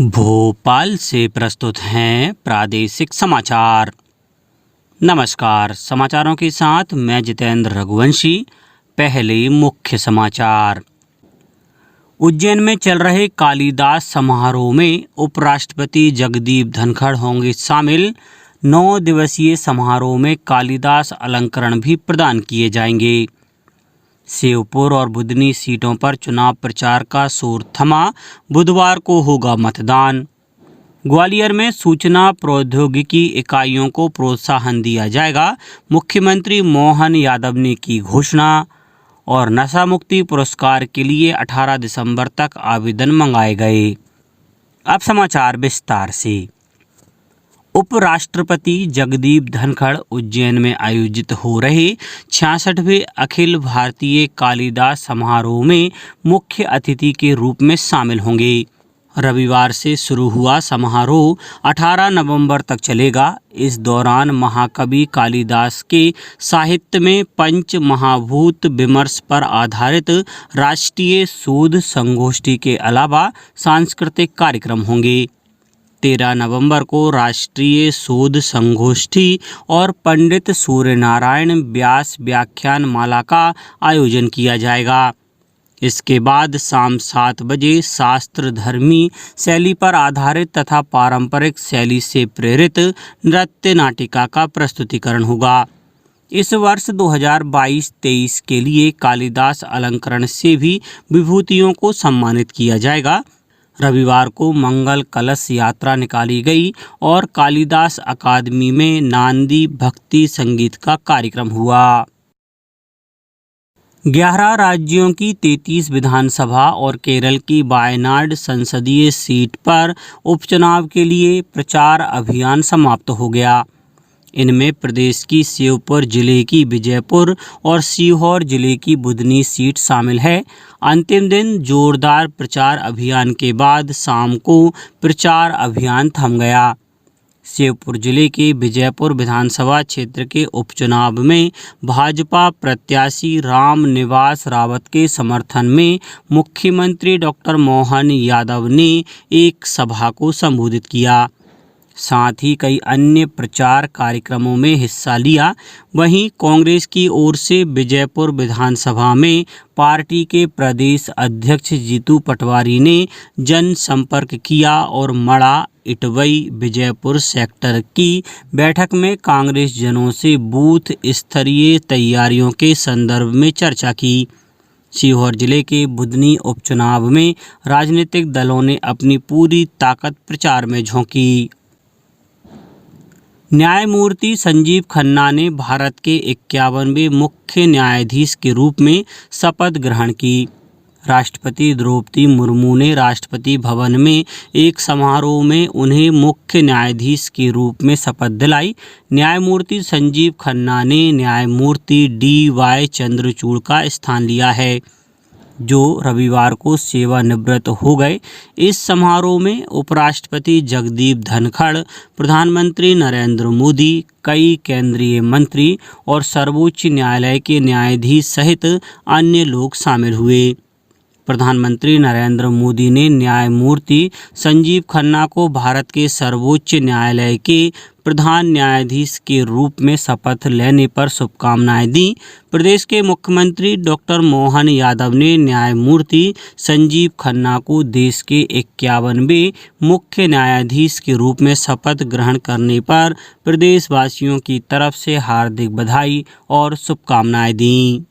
भोपाल से प्रस्तुत हैं प्रादेशिक समाचार। नमस्कार, समाचारों के साथ मैं जितेंद्र रघुवंशी। पहले मुख्य समाचार। उज्जैन में चल रहे कालिदास समारोह में उपराष्ट्रपति जगदीप धनखड़ होंगे शामिल। 9 दिवसीय समारोह में कालिदास अलंकरण भी प्रदान किए जाएंगे। शिवपुर और बुधनी सीटों पर चुनाव प्रचार का शोर थमा, बुधवार को होगा मतदान। ग्वालियर में सूचना प्रौद्योगिकी इकाइयों को प्रोत्साहन दिया जाएगा, मुख्यमंत्री मोहन यादव ने की घोषणा। और नशा मुक्ति पुरस्कार के लिए 18 दिसंबर तक आवेदन मंगाए गए। अब समाचार विस्तार से। उपराष्ट्रपति जगदीप धनखड़ उज्जैन में आयोजित हो रहे 66वें अखिल भारतीय कालिदास समारोह में मुख्य अतिथि के रूप में शामिल होंगे। रविवार से शुरू हुआ समारोह 18 नवंबर तक चलेगा। इस दौरान महाकवि कालिदास के साहित्य में पंच महाभूत विमर्श पर आधारित राष्ट्रीय शोध संगोष्ठी के अलावा सांस्कृतिक कार्यक्रम होंगे। 13 नवंबर को राष्ट्रीय शोध संगोष्ठी और पंडित सूर्यनारायण व्यास व्याख्यान माला का आयोजन किया जाएगा। इसके बाद शाम 7 बजे शास्त्र धर्मी शैली पर आधारित तथा पारंपरिक शैली से प्रेरित नृत्य नाटिका का प्रस्तुतिकरण होगा। इस वर्ष 2022-23 के लिए कालिदास अलंकरण से भी विभूतियों को सम्मानित किया जाएगा। रविवार को मंगल कलश यात्रा निकाली गई और कालिदास अकादमी में नांदी भक्ति संगीत का कार्यक्रम हुआ। 11 राज्यों की 33 विधानसभा और केरल की वायनाड संसदीय सीट पर उपचुनाव के लिए प्रचार अभियान समाप्त हो गया। इनमें प्रदेश की शिवपुर जिले की विजयपुर और सीहोर जिले की बुधनी सीट शामिल है। अंतिम दिन जोरदार प्रचार अभियान के बाद शाम को प्रचार अभियान थम गया। शिवपुर जिले के विजयपुर विधानसभा क्षेत्र के उपचुनाव में भाजपा प्रत्याशी राम निवास रावत के समर्थन में मुख्यमंत्री डॉक्टर मोहन यादव ने एक सभा को संबोधित किया। साथ ही कई अन्य प्रचार कार्यक्रमों में हिस्सा लिया। वहीं कांग्रेस की ओर से विजयपुर विधानसभा में पार्टी के प्रदेश अध्यक्ष जीतू पटवारी ने जनसंपर्क किया और मड़ा इटवई विजयपुर सेक्टर की बैठक में कांग्रेस जनों से बूथ स्तरीय तैयारियों के संदर्भ में चर्चा की। सीहोर जिले के बुधनी उपचुनाव में राजनीतिक दलों ने अपनी पूरी ताकत प्रचार में झोंकी। न्यायमूर्ति संजीव खन्ना ने भारत के 51वें मुख्य न्यायाधीश के रूप में शपथ ग्रहण की। राष्ट्रपति द्रौपदी मुर्मू ने राष्ट्रपति भवन में एक समारोह में उन्हें मुख्य न्यायाधीश के रूप में शपथ दिलाई। न्यायमूर्ति संजीव खन्ना ने न्यायमूर्ति DY चंद्रचूड़ का स्थान लिया है, जो रविवार को सेवानिवृत्त हो गए। इस समारोह में उपराष्ट्रपति जगदीप धनखड़, प्रधानमंत्री नरेंद्र मोदी, कई केंद्रीय मंत्री और सर्वोच्च न्यायालय के न्यायाधीश सहित अन्य लोग शामिल हुए। प्रधानमंत्री नरेंद्र मोदी ने न्यायमूर्ति संजीव खन्ना को भारत के सर्वोच्च न्यायालय के प्रधान न्यायाधीश के रूप में शपथ लेने पर शुभकामनाएं दी। प्रदेश के मुख्यमंत्री डॉक्टर मोहन यादव ने न्यायमूर्ति संजीव खन्ना को देश के 51वें मुख्य न्यायाधीश के रूप में शपथ ग्रहण करने पर प्रदेशवासियों की तरफ से हार्दिक बधाई और शुभकामनाएं दी।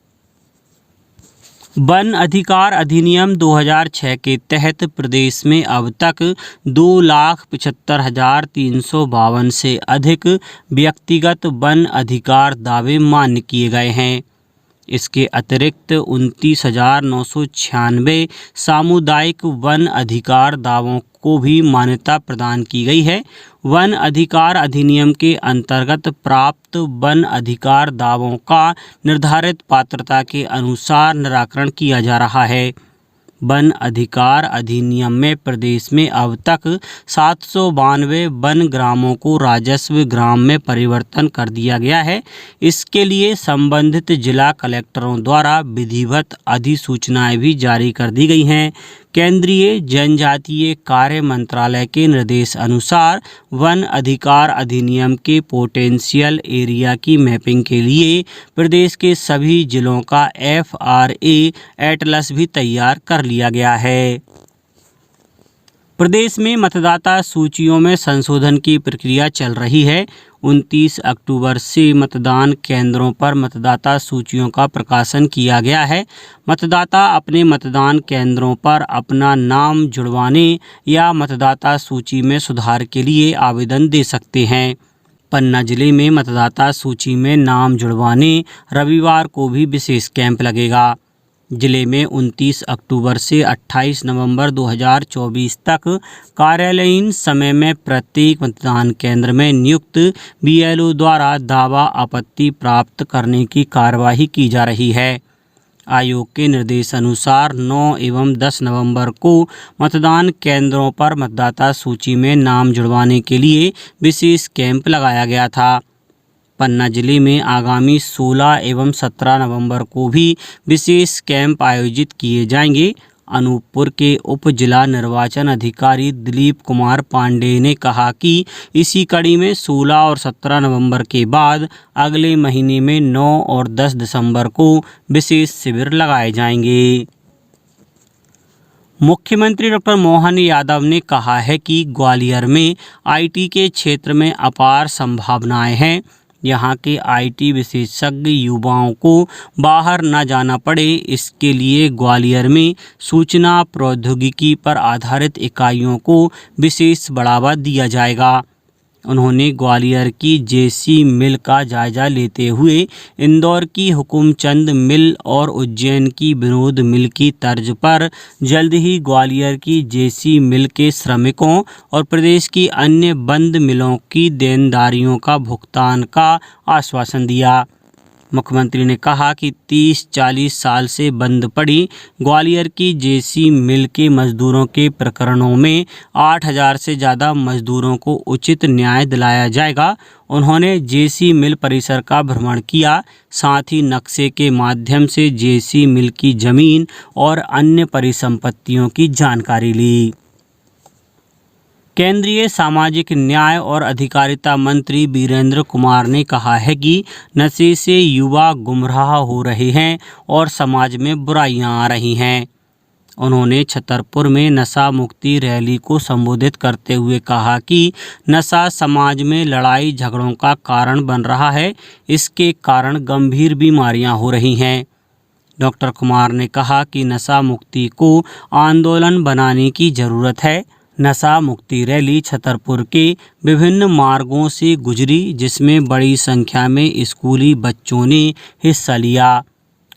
वन अधिकार अधिनियम 2006 के तहत प्रदेश में अब तक 2,75,352 से अधिक व्यक्तिगत वन अधिकार दावे मान्य किए गए हैं। इसके अतिरिक्त 29,996 सामुदायिक वन अधिकार दावों को भी मान्यता प्रदान की गई है। वन अधिकार अधिनियम के अंतर्गत प्राप्त वन अधिकार दावों का निर्धारित पात्रता के अनुसार निराकरण किया जा रहा है। वन अधिकार अधिनियम में प्रदेश में अब तक 792 वन ग्रामों को राजस्व ग्राम में परिवर्तन कर दिया गया है। इसके लिए संबंधित जिला कलेक्टरों द्वारा विधिवत अधिसूचनाएं भी जारी कर दी गई हैं। केंद्रीय जनजातीय कार्य मंत्रालय के निर्देश अनुसार वन अधिकार अधिनियम के पोटेंशियल एरिया की मैपिंग के लिए प्रदेश के सभी जिलों का FRA एटलस भी तैयार कर लिया गया है। प्रदेश में मतदाता सूचियों में संशोधन की प्रक्रिया चल रही है। 29 अक्टूबर से मतदान केंद्रों पर मतदाता सूचियों का प्रकाशन किया गया है। मतदाता अपने मतदान केंद्रों पर अपना नाम जुड़वाने या मतदाता सूची में सुधार के लिए आवेदन दे सकते हैं। पन्ना जिले में मतदाता सूची में नाम जुड़वाने रविवार को भी विशेष कैंप लगेगा। जिले में 29 अक्टूबर से 28 नवंबर 2024 तक कार्यालयीन समय में प्रत्येक मतदान केंद्र में नियुक्त BLO द्वारा दावा आपत्ति प्राप्त करने की कार्यवाही की जा रही है। आयोग के निर्देशानुसार 9 एवं 10 नवंबर को मतदान केंद्रों पर मतदाता सूची में नाम जुड़वाने के लिए विशेष कैंप लगाया गया था। पन्ना जिले में आगामी 16 एवं 17 नवंबर को भी विशेष कैंप आयोजित किए जाएंगे। अनूपपुर के उप जिला निर्वाचन अधिकारी दिलीप कुमार पांडे ने कहा कि इसी कड़ी में 16 और 17 नवंबर के बाद अगले महीने में 9 और 10 दिसंबर को विशेष शिविर लगाए जाएंगे। मुख्यमंत्री डॉक्टर मोहन यादव ने कहा है कि ग्वालियर में IT के क्षेत्र में अपार संभावनाएं हैं। यहाँ के IT विशेषज्ञ युवाओं को बाहर न जाना पड़े, इसके लिए ग्वालियर में सूचना प्रौद्योगिकी पर आधारित इकाइयों को विशेष बढ़ावा दिया जाएगा। उन्होंने ग्वालियर की JC मिल का जायजा लेते हुए इंदौर की हुकुमचंद मिल और उज्जैन की विनोद मिल की तर्ज पर जल्द ही ग्वालियर की JC मिल के श्रमिकों और प्रदेश की अन्य बंद मिलों की देनदारियों का भुगतान का आश्वासन दिया। मुख्यमंत्री ने कहा कि 30-40 साल से बंद पड़ी ग्वालियर की JC मिल के मजदूरों के प्रकरणों में 8000 से ज़्यादा मजदूरों को उचित न्याय दिलाया जाएगा। उन्होंने JC मिल परिसर का भ्रमण किया, साथ ही नक्शे के माध्यम से JC मिल की जमीन और अन्य परिसंपत्तियों की जानकारी ली। केंद्रीय सामाजिक न्याय और अधिकारिता मंत्री वीरेंद्र कुमार ने कहा है कि नशे से युवा गुमराह हो रहे हैं और समाज में बुराइयां आ रही हैं। उन्होंने छतरपुर में नशा मुक्ति रैली को संबोधित करते हुए कहा कि नशा समाज में लड़ाई झगड़ों का कारण बन रहा है। इसके कारण गंभीर बीमारियां हो रही हैं। डॉक्टर कुमार ने कहा कि नशा मुक्ति को आंदोलन बनाने की ज़रूरत है। नशा मुक्ति रैली छतरपुर के विभिन्न मार्गों से गुजरी, जिसमें बड़ी संख्या में स्कूली बच्चों ने हिस्सा लिया।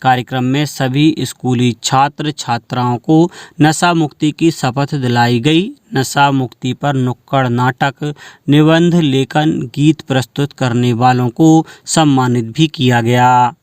कार्यक्रम में सभी स्कूली छात्र छात्राओं को नशा मुक्ति की शपथ दिलाई गई। नशा मुक्ति पर नुक्कड़ नाटक, निबंध लेखन, गीत प्रस्तुत करने वालों को सम्मानित भी किया गया।